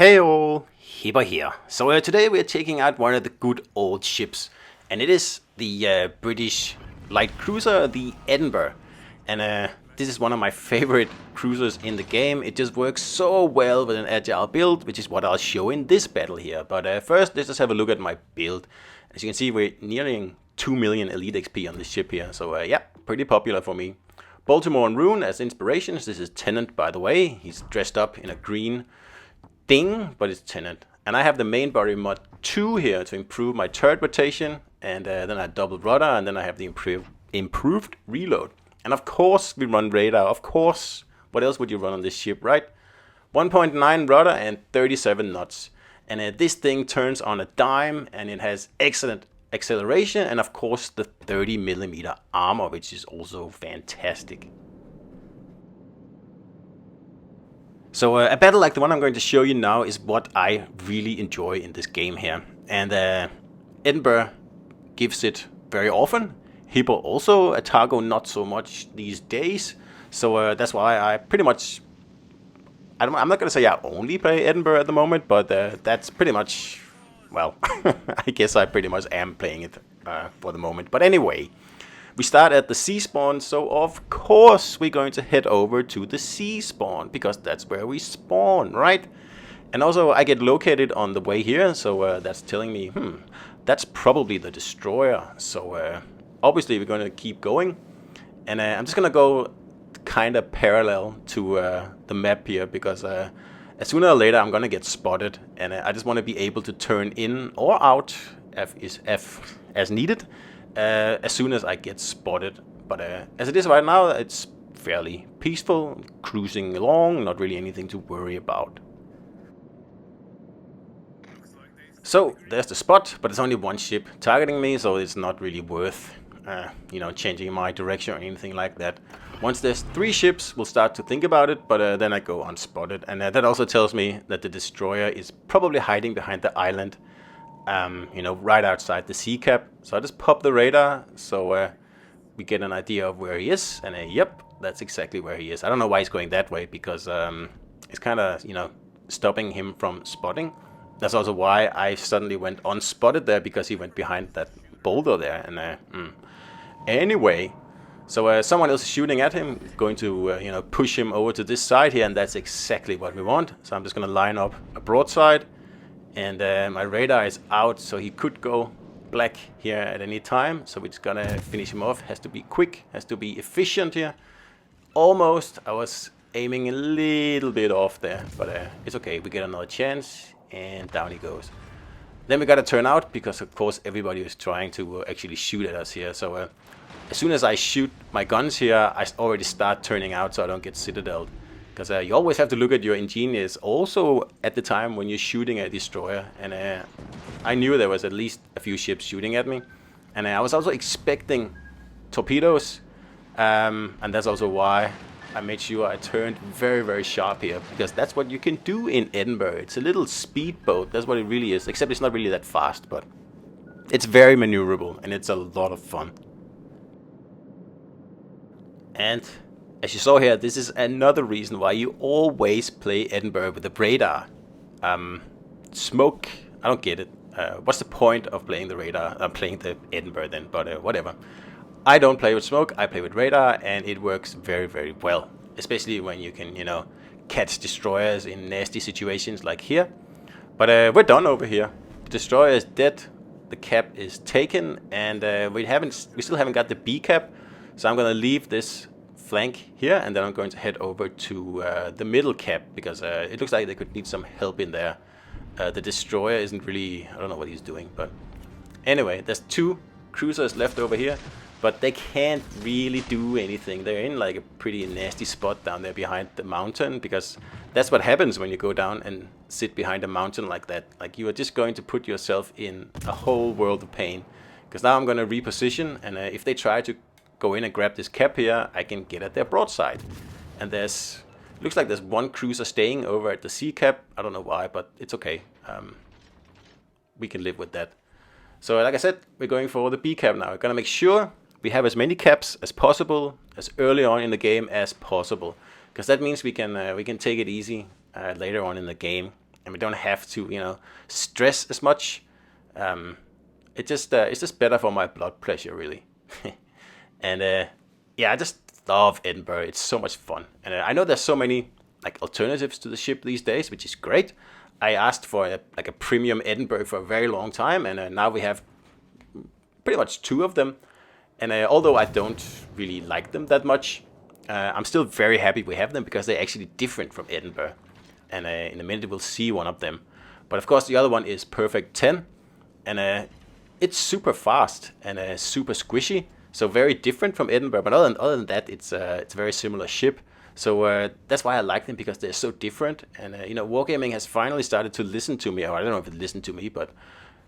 Hey all, Hipper here. So today we are taking out one of the good old ships, and it is the British light cruiser, the Edinburgh. And this is one of my favorite cruisers in the game. It just works so well with an agile build, which is what I'll show in this battle here. But first, let's just have a look at my build. As you can see, we're nearing 2 million elite XP on this ship here, so yeah, pretty popular for me. Baltimore and Rune as inspirations. This is Tennant, by the way. He's dressed up in a green thing, but it's Tennant. And I have the main body mod 2 here to improve my turret rotation, and then I double rudder, and then I have the improved reload. And of course we run radar, of course. What else would you run on this ship, right? 1.9 rudder and 37 knots. And this thing turns on a dime, and it has excellent acceleration, and of course the 30mm armor, which is also fantastic. So a battle like the one I'm going to show you now is what I really enjoy in this game here. And Edinburgh gives it very often. Hippo also, Targo not so much these days. So that's why I pretty much, I'm not going to say I only play Edinburgh at the moment, but that's pretty much, well, I guess I pretty much am playing it for the moment. But anyway, we start at the sea spawn, so of course we're going to head over to the sea spawn, because that's where we spawn, right? And also I get located on the way here, so that's telling me, that's probably the destroyer. So obviously we're going to keep going, and I'm just going to go kind of parallel to the map here, because sooner or later I'm going to get spotted, and I just want to be able to turn in or out, F as needed, as soon as I get spotted. But as it is right now, it's fairly peaceful, cruising along, not really anything to worry about. So there's the spot, but it's only one ship targeting me, so it's not really worth changing my direction or anything like that. Once there's 3 ships, we'll start to think about it, but then I go unspotted, and that also tells me that the destroyer is probably hiding behind the island, right outside the sea cap. So I just pop the radar, so we get an idea of where he is, and yep, that's exactly where he is. I don't know why he's going that way, because it's kind of, stopping him from spotting. That's also why I suddenly went unspotted there, because he went behind that boulder there, and anyway, so someone else is shooting at him, going to push him over to this side here, and that's exactly what we want. So I'm just going to line up a broadside, and my radar is out, so he could go black here at any time. So we're just going to finish him off. Has to be quick, has to be efficient here. Almost, I was aiming a little bit off there, but it's okay. We get another chance, and down he goes. Then we got to turn out, because of course everybody is trying to actually shoot at us here. So as soon as I shoot my guns here, I already start turning out, so I don't get citadeled. Because you always have to look at your engineers also at the time when you're shooting a destroyer. And I knew there was at least a few ships shooting at me. And I was also expecting torpedoes. And that's also why I made sure I turned very, very sharp here. Because that's what you can do in Edinburgh. It's a little speedboat. That's what it really is. Except it's not really that fast, but it's very maneuverable. And it's a lot of fun. And as you saw here, this is another reason why you always play Edinburgh with the radar. Smoke, I don't get it. What's the point of playing the radar? I'm playing the Edinburgh then, but whatever. I don't play with smoke, I play with radar, and it works very, very well. Especially when you can, catch destroyers in nasty situations like here. But we're done over here. The destroyer is dead, the cap is taken, and we still haven't got the B cap. So I'm going to leave this flank here, and then I'm going to head over to the middle cap, because it looks like they could need some help in there. The destroyer isn't really, I don't know what he's doing, but anyway, there's 2 cruisers left over here, but they can't really do anything. They're in like a pretty nasty spot down there behind the mountain, because that's what happens when you go down and sit behind a mountain like that. Like, you are just going to put yourself in a whole world of pain, because now I'm going to reposition, and if they try to go in and grab this cap here, I can get at their broadside. And looks like there's 1 cruiser staying over at the sea cap. I don't know why, but it's okay. We can live with that. So like I said, we're going for the B cap now. We're gonna make sure we have as many caps as possible, as early on in the game as possible, because that means we can take it easy later on in the game. and we don't have to, you know, stress as much. It's just better for my blood pressure, really. And yeah, I just love Edinburgh. It's so much fun, and I know there's so many like alternatives to the ship these days, which is great. I asked for a premium Edinburgh for a very long time, and now we have pretty much two of them. And although I don't really like them that much, I'm still very happy we have them because they're actually different from Edinburgh. And in a minute we'll see one of them. But of course the other one is Perfect 10, and it's super fast and super squishy, so very different from Edinburgh. But other than that, it's a very similar ship. So that's why I like them, because they're so different. And you know, Wargaming has finally started to listen to me, or I don't know if it listened to me, but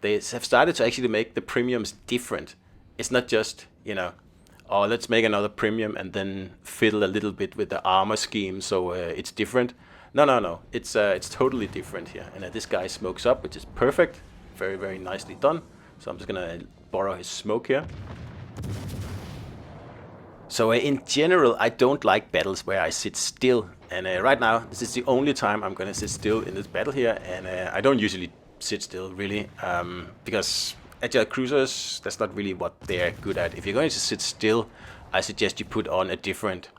they have started to actually make the premiums different. It's not just, you know, oh, let's make another premium and then fiddle a little bit with the armor scheme so it's different. No. It's totally different here. And this guy smokes up, which is perfect. Very, very nicely done. So I'm just gonna borrow his smoke here. So in general, I don't like battles where I sit still. And right now, this is the only time I'm gonna sit still in this battle here. And I don't usually sit still, really, because Agile cruisers, that's not really what they're good at. If you're going to sit still, I suggest you put on a different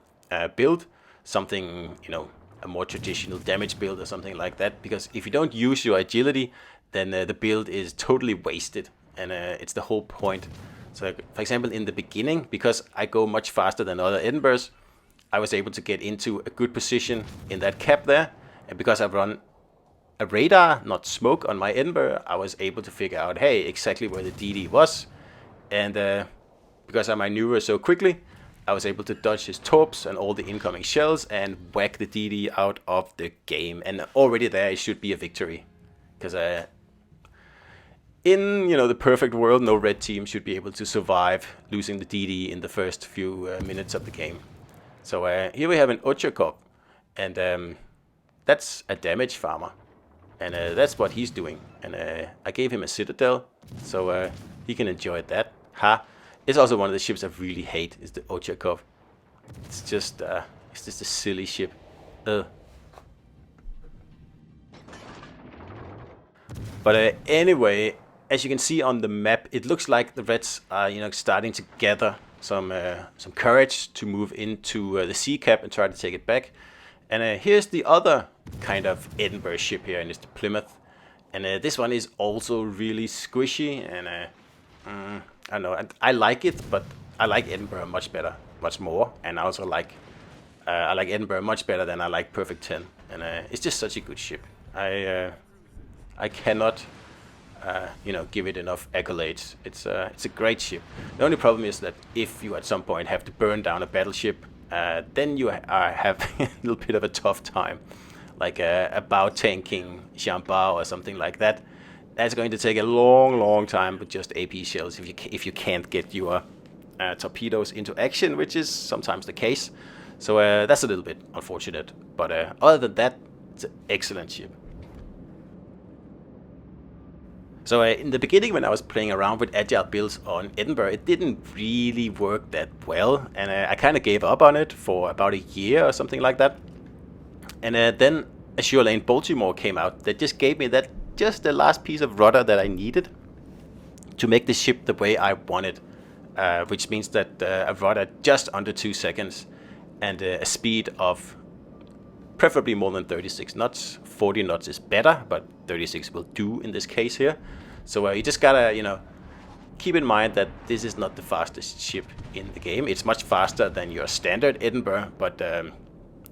build, something, you know, a more traditional damage build or something like that. Because if you don't use your agility, then the build is totally wasted, and it's the whole point. So, for example, in the beginning, because I go much faster than other Edinburghs, I was able to get into a good position in that cap there, and because I've run a radar, not smoke, on my Edinburgh, I was able to figure out, hey, exactly where the DD was. And because I maneuver so quickly, I was able to dodge his torps and all the incoming shells and whack the DD out of the game. And already there, it should be a victory. Because in, you know, the perfect world, no red team should be able to survive losing the DD in the first few minutes of the game. So here we have an Ochakov, and that's a damage farmer. And that's what he's doing. And I gave him a citadel, so he can enjoy that. Ha! It's also one of the ships I really hate, is the Ochakov. It's just a silly ship. But anyway, as you can see on the map, it looks like the Reds are, you know, starting to gather some courage to move into the sea cap and try to take it back. And here's the other kind of Edinburgh ship here, and it's the Plymouth. And this one is also really squishy, and I don't know, I like it, but I like Edinburgh much better, much more. And I also like Edinburgh much better than I like Perfect 10. And it's just such a good ship. I cannot you know, give it enough accolades. It's a great ship. The only problem is that if you at some point have to burn down a battleship, then you have a little bit of a tough time, like a bow tanking Jean-Bart or something like that. That's going to take a long time with just AP shells if you can't get your torpedoes into action, which is sometimes the case. So that's a little bit unfortunate. But other than that, it's an excellent ship. So in the beginning, when I was playing around with Agile builds on Edinburgh, it didn't really work that well, and I kind of gave up on it for about a year or something like that. And then Azure Lane Baltimore came out that just gave me just the last piece of rudder that I needed to make the ship the way I wanted, which means that a rudder just under 2 seconds and a speed of preferably more than 36 knots. 40 knots is better, but 36 will do in this case here. So you just gotta, you know, keep in mind that this is not the fastest ship in the game. It's much faster than your standard Edinburgh, but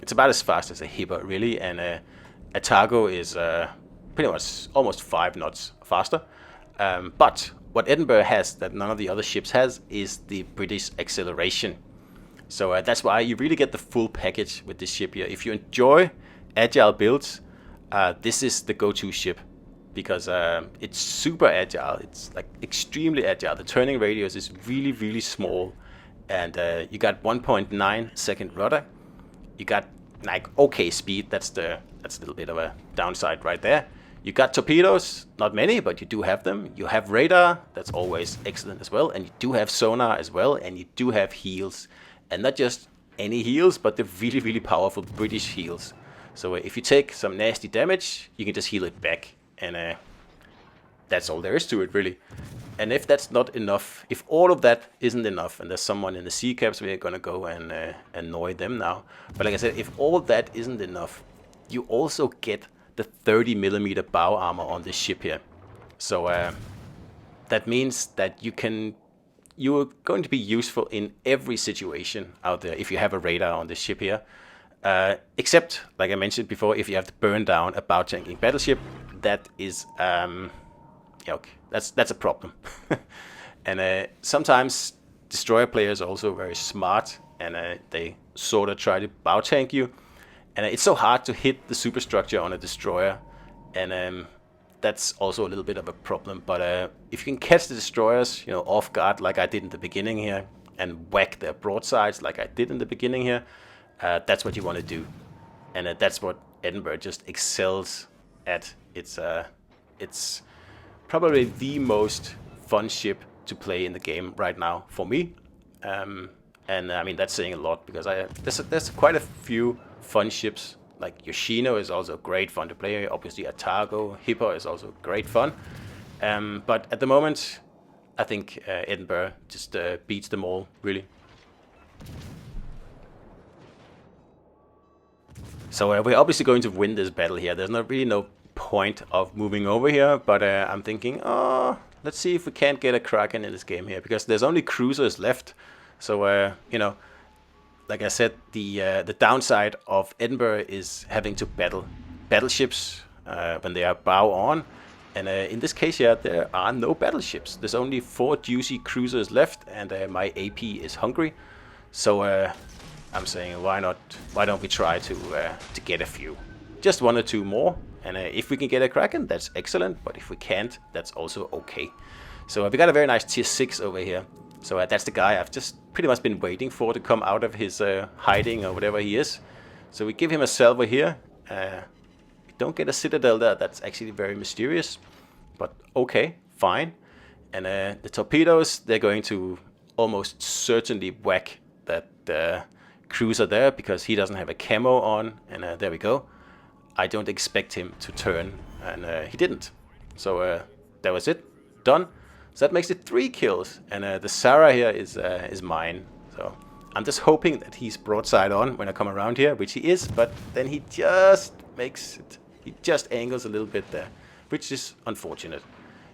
it's about as fast as a Hipper, really. And a Targo is pretty much almost 5 knots faster. But what Edinburgh has that none of the other ships has is the British acceleration. So that's why you really get the full package with this ship here. If you enjoy Agile builds, this is the go-to ship, because it's super agile. It's like extremely agile. The turning radius is really small, and you got 1.9 second rudder. You got like okay speed. That's a little bit of a downside right there. You got torpedoes, not many, but you do have them. You have radar, that's always excellent as well, and you do have sonar as well, and you do have heals, and not just any heals, but the really powerful British heals. So if you take some nasty damage, you can just heal it back, and that's all there is to it, really. And if that's not enough, if all of that isn't enough, and there's someone in the sea caps, we're gonna go and annoy them now. But like I said, if all that isn't enough, you also get the 30mm bow armor on this ship here. So that means that you're going to be useful in every situation out there if you have a radar on this ship here. Except, like I mentioned before, if you have to burn down a bow tanking battleship, that is okay, that's a problem. And sometimes destroyer players are also very smart, and they sort of try to bow tank you. And it's so hard to hit the superstructure on a destroyer, and that's also a little bit of a problem. But if you can catch the destroyers, off guard like I did in the beginning here, and whack their broadsides like I did in the beginning here, that's what you want to do. And that's what Edinburgh just excels at. It's probably the most fun ship to play in the game right now for me. And I mean, that's saying a lot, because there's quite a few fun ships. Like Yoshino is also great fun to play. Obviously, Atago, Hippo is also great fun. But at the moment, I think Edinburgh just beats them all, really. So we're obviously going to win this battle here. There's not really no point of moving over here, but I'm thinking, let's see if we can't get a Kraken in this game here, because there's only cruisers left. So like I said, the downside of Edinburgh is having to battle battleships when they are bow on, and in this case here there are no battleships. There's only 4 juicy cruisers left, and my AP is hungry. So I'm saying, why don't we try to get a few, just 1 or 2 more, and if we can get a Kraken, that's excellent. But if we can't, that's also okay. So we got a very nice tier 6 over here. So that's the guy I've just pretty much been waiting for to come out of his hiding or whatever he is. So we give him a salvo here. We don't get a citadel there. That's actually very mysterious. But okay, fine. And the torpedoes, they're going to almost certainly whack that cruiser there, because he doesn't have a camo on. And there we go. I don't expect him to turn. And he didn't. So that was it. Done. So that makes it 3 kills, and the Sarah here is mine. So I'm just hoping that he's broadside on when I come around here, which he is, but then he just angles a little bit there, which is unfortunate.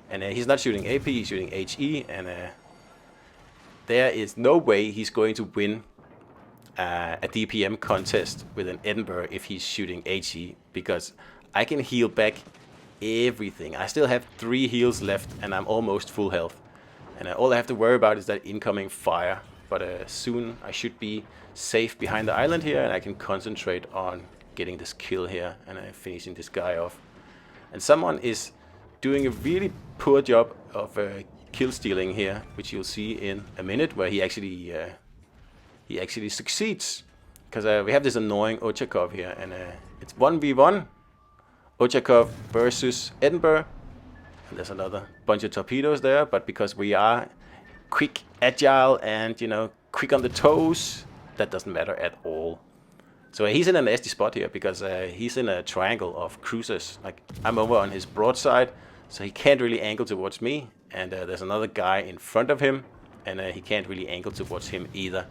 And he's not shooting AP, he's shooting HE, and there is no way he's going to win a DPM contest with an Edinburgh if he's shooting HE, because I can heal back everything. I still have 3 heals left, and I'm almost full health. And all I have to worry about is that incoming fire. But soon I should be safe behind the island here, and I can concentrate on getting this kill here and finishing this guy off. And someone is doing a really poor job of kill stealing here, which you'll see in a minute, where he actually succeeds. Because we have this annoying Ochakov here, and it's 1v1. Ochakov versus Edinburgh, and there's another bunch of torpedoes there, but because we are quick, agile, and quick on the toes, that doesn't matter at all. So he's in a nasty spot here, because he's in a triangle of cruisers. Like, I'm over on his broadside, so he can't really angle towards me, and there's another guy in front of him, and he can't really angle towards him either.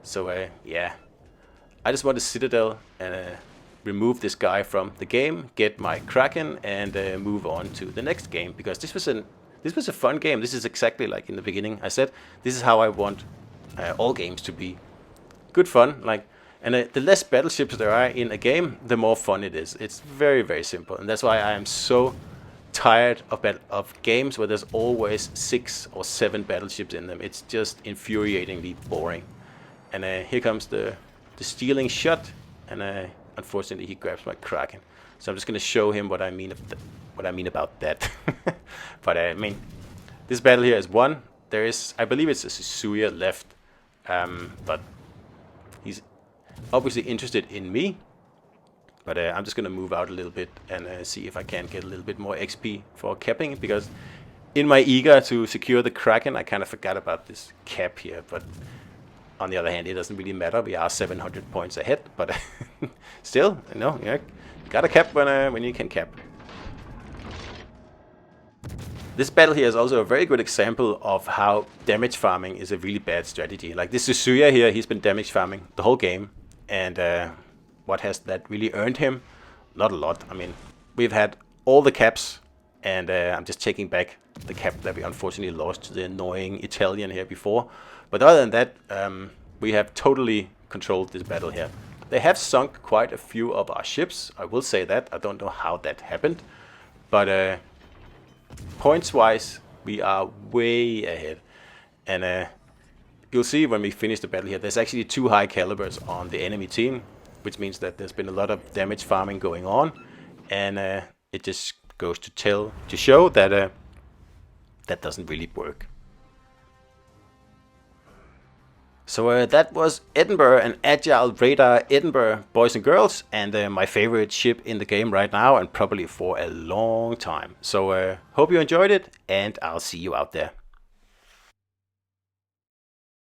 So yeah, I just want a citadel and remove this guy from the game, get my Kraken, and move on to the next game, because this was a fun game. This is exactly like in the beginning I said, this is how I want all games to be. Good fun, and the less battleships there are in a game, the more fun it is. It's very, very simple, and that's why I am so tired of games where there's always 6 or 7 battleships in them. It's just infuriatingly boring. And here comes the stealing shot, and unfortunately, he grabs my Kraken. So I'm just going to show him what I mean about that. But I mean, this battle here is won. There is, I believe it's a Suzuya left, but he's obviously interested in me. But I'm just going to move out a little bit and see if I can get a little bit more XP for capping, because in my eager to secure the Kraken, I kind of forgot about this cap here. But On the other hand, it doesn't really matter. We are 700 points ahead, but still, gotta cap when you can cap. This battle here is also a very good example of how damage farming is a really bad strategy. Like this Suzuya here, he's been damage farming the whole game, and what has that really earned him? Not a lot. I mean, we've had all the caps, and I'm just taking back the cap that we unfortunately lost to the annoying Italian here before. But other than that, we have totally controlled this battle here. They have sunk quite a few of our ships, I will say that. I don't know how that happened, but points-wise, we are way ahead. And you'll see when we finish the battle here, there's actually 2 high calibers on the enemy team, which means that there's been a lot of damage farming going on, and it just goes to show that that doesn't really work. So that was Edinburgh, an Agile Radar Edinburgh, boys and girls, and my favorite ship in the game right now, and probably for a long time. So hope you enjoyed it, and I'll see you out there.